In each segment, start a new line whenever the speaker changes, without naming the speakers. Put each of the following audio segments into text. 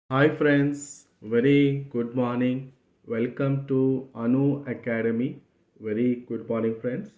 Hi friends, very good morning. Welcome to Anu Academy. Very good morning, friends.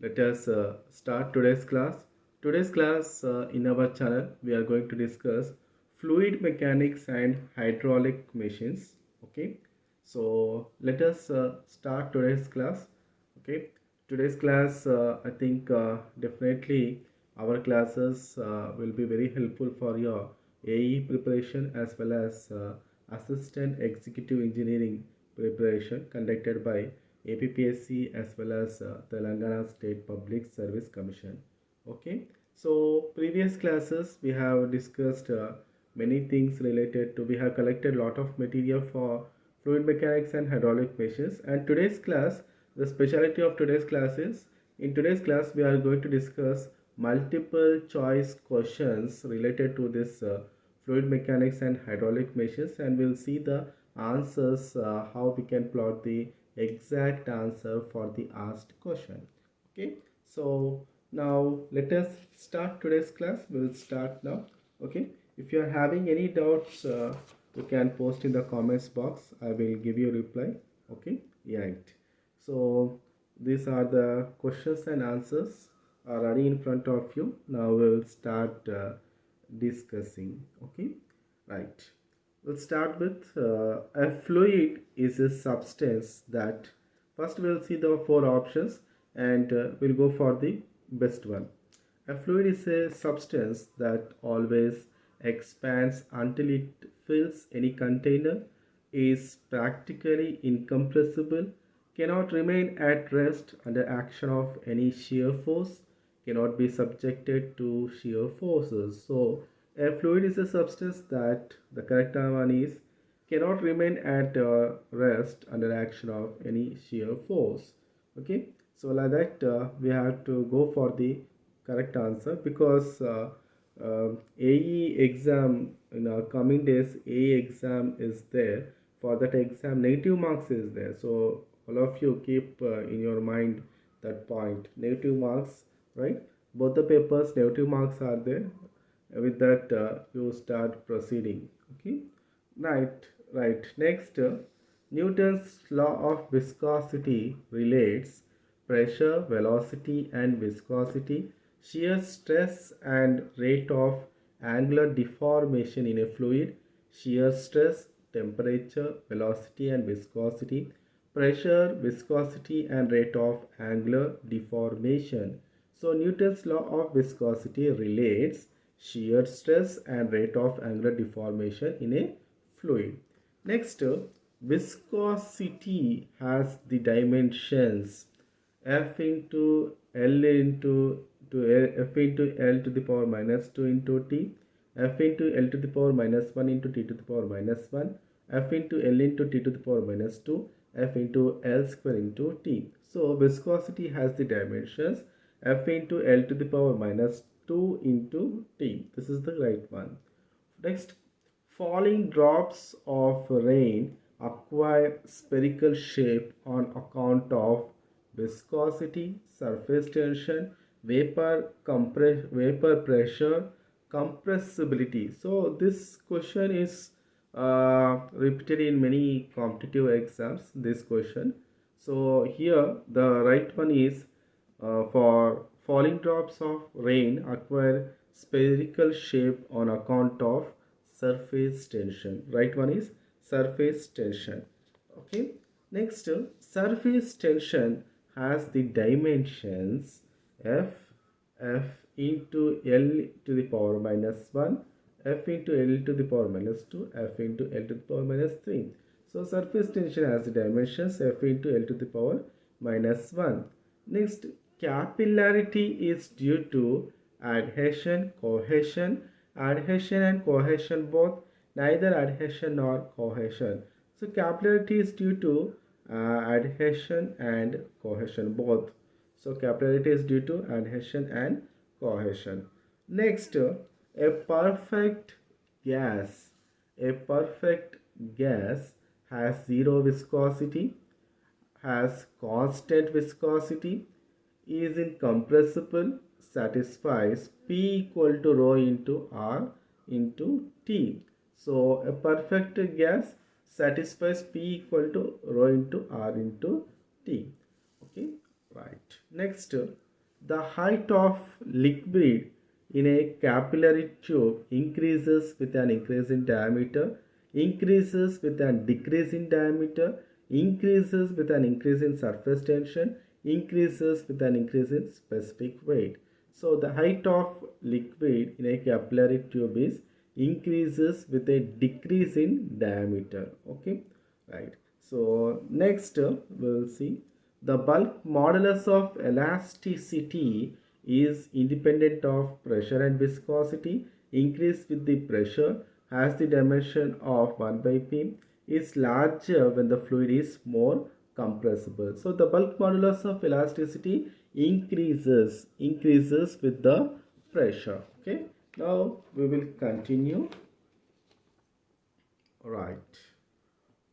Let us start today's class. Today's class in our channel, we are going to discuss fluid mechanics and hydraulic machines. Okay, so let us start today's class. Okay, today's class, I think definitely our classes will be very helpful for your AE preparation as well as Assistant Executive Engineering preparation conducted by APPSC as well as Telangana State Public Service Commission. Okay, so previous classes we have discussed many things related to, we have collected a lot of material for fluid mechanics and hydraulic machines, and today's class, the specialty of today's class is, in today's class we are going to discuss multiple choice questions related to this fluid mechanics and hydraulic machines, and we'll see the answers, how we can plot the exact answer for the asked question. Okay, so now let us start today's class. We'll start now. Okay, if you are having any doubts, you can post in the comments box. I will give you a reply. Okay, right. So these are the questions and answers are ready in front of you. Now we'll start discussing. Okay, right. We'll start with a fluid is a substance that, first we'll see the four options, and we'll go for the best one. A fluid is a substance that always expands until it fills any container, is practically incompressible, cannot remain at rest under action of any shear force, cannot be subjected to shear forces. So a fluid is a substance that, the correct one is, cannot remain at rest under action of any shear force. Okay, so like that we have to go for the correct answer, because AE exam in our coming days, AE exam is there. For that exam, negative marks is there. So all of you keep in your mind that point. Negative marks, right? Both the papers, negative marks are there. With that, you start proceeding. Okay, right, right. Next, Newton's law of viscosity relates pressure, velocity, and viscosity, shear stress, and rate of angular deformation in a fluid, shear stress, temperature, velocity, and viscosity, pressure, viscosity, and rate of angular deformation. So, Newton's law of viscosity relates shear stress and rate of angular deformation in a fluid. Next, viscosity has the dimensions F into L into F into L to the power minus 2 into T, F into L to the power minus 1 into T to the power minus 1, F into L into T to the power minus 2, F into L square into T. So viscosity has the dimensions F into L to the power minus 2 into T. This is the right one. Next, falling drops of rain acquire spherical shape on account of viscosity, surface tension, vapor pressure, compressibility. So this question is repeated in many competitive exams, this question. So here the right one is, for falling drops of rain acquire spherical shape on account of surface tension. Right one is surface tension. Okay, next, surface tension has the dimensions F into L to the power minus 1, F into L to the power minus 2, F into L to the power minus 3. So surface tension has the dimensions F into L to the power minus 1. Next, capillarity is due to adhesion, and cohesion both, neither adhesion nor cohesion. So capillarity is due to adhesion and cohesion both. So capillarity is due to adhesion and cohesion. Next, a perfect gas. A perfect gas has zero viscosity, has constant viscosity, is incompressible, satisfies P equal to rho into R into T. So a perfect gas satisfies P equal to rho into R into T. Okay, right. Next, the height of liquid in a capillary tube increases with an increase in diameter, increases with an decrease in diameter, increases with an increase in surface tension, increases with an increase in specific weight. So the height of liquid in a capillary tube is increases with a decrease in diameter. Okay, right. So next we'll see the bulk modulus of elasticity is independent of pressure and viscosity. Increase with the pressure has the dimension of 1 by p, is larger when the fluid is more compressible. So the bulk modulus of elasticity increases with the pressure. Okay. Now we will continue. Right.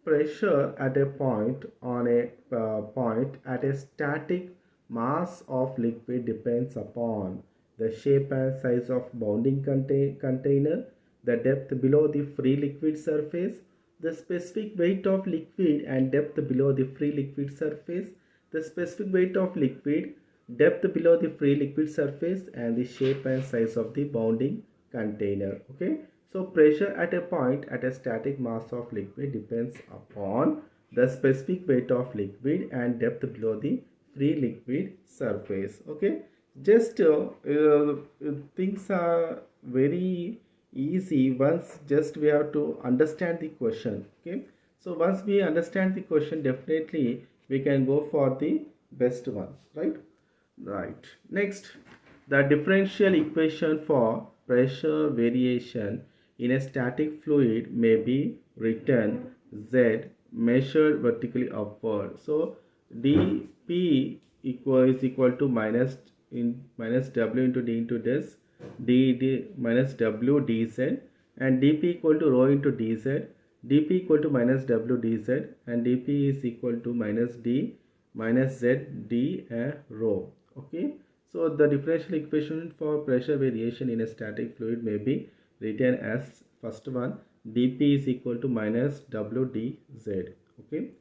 Pressure at a point at a static mass of liquid depends upon the shape and size of bounding container, the depth below the free liquid surface, the specific weight of liquid and depth below the free liquid surface, the specific weight of liquid, depth below the free liquid surface, and the shape and size of the bounding container. Okay, so pressure at a point at a static mass of liquid depends upon the specific weight of liquid and depth below the free liquid surface. Okay, just things are very easy once just we have to understand the question. Okay, so once we understand the question, definitely we can go for the best one, right? Right. Next, the differential equation for pressure variation in a static fluid may be written Z measured vertically upward. So dP is equal to minus W into D into this d minus W dz, and dP equal to rho into dz, dP equal to minus W dz, and dP is equal to minus D minus Z d rho. Okay, so the differential equation for pressure variation in a static fluid may be written as first one, dP is equal to minus W dz. Okay,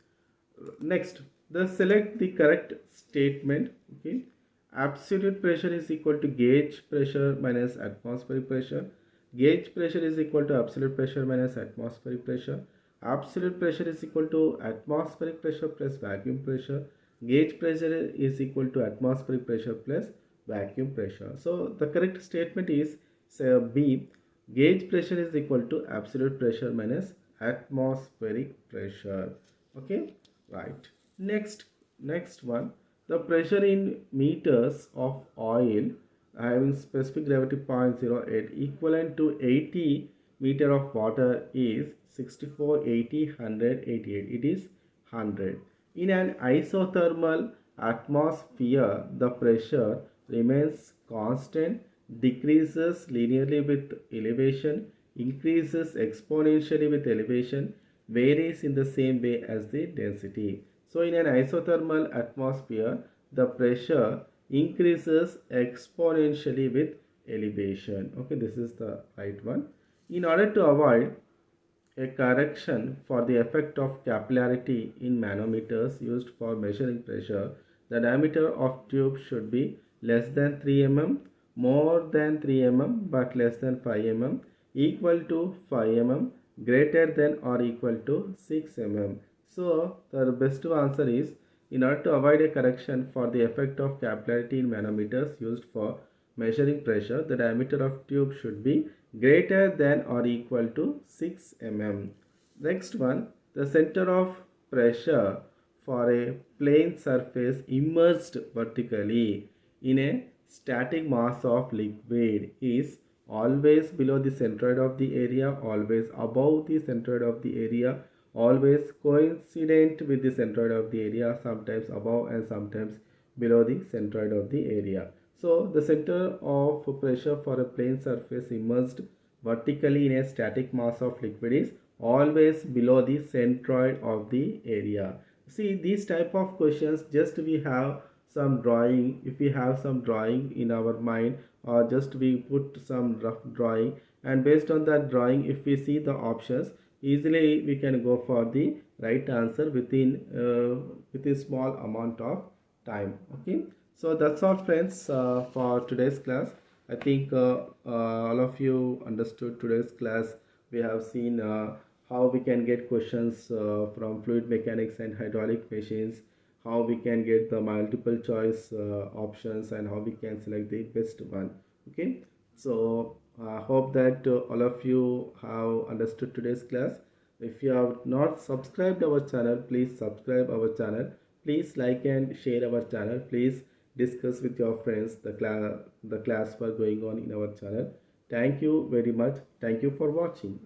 next, the select the correct statement. Okay, absolute pressure is equal to gauge pressure minus atmospheric pressure. Gauge pressure is equal to absolute pressure minus atmospheric pressure. Absolute pressure is equal to atmospheric pressure plus vacuum pressure. Gauge pressure is equal to atmospheric pressure plus vacuum pressure. So the correct statement is, say, B. Gauge pressure is equal to absolute pressure minus atmospheric pressure. Okay, right. Next one, the pressure in meters of oil having specific gravity 0.08 equivalent to 80 meter of water is 64, 80, 100, 88. It is 100. In an isothermal atmosphere, the pressure remains constant, decreases linearly with elevation, increases exponentially with elevation, varies in the same way as the density. So in an isothermal atmosphere, the pressure increases exponentially with elevation. Okay, this is the right one. In order to avoid a correction for the effect of capillarity in manometers used for measuring pressure, the diameter of tube should be less than 3 mm, more than 3 mm but less than 5 mm, equal to 5 mm, greater than or equal to 6 mm. So the best answer is, in order to avoid a correction for the effect of capillarity in manometers used for measuring pressure, the diameter of tube should be greater than or equal to 6 mm. Next one, the center of pressure for a plane surface immersed vertically in a static mass of liquid is always below the centroid of the area, always above the centroid of the area, always coincident with the centroid of the area, sometimes above and sometimes below the centroid of the area. So the center of pressure for a plane surface immersed vertically in a static mass of liquid is always below the centroid of the area. See, these type of questions, just we have some drawing, if we have some drawing in our mind, or just we put some rough drawing and based on that drawing, if we see the options, easily we can go for the right answer with a small amount of time. Okay, so that's all, friends, for today's class. I think all of you understood today's class. We have seen how we can get questions from fluid mechanics and hydraulic machines, how we can get the multiple choice options, and how we can select the best one. Okay, so I hope that all of you have understood today's class. If you have not subscribed our channel, please subscribe our channel. Please like and share our channel. Please discuss with your friends the class for going on in our channel. Thank you very much. Thank you for watching.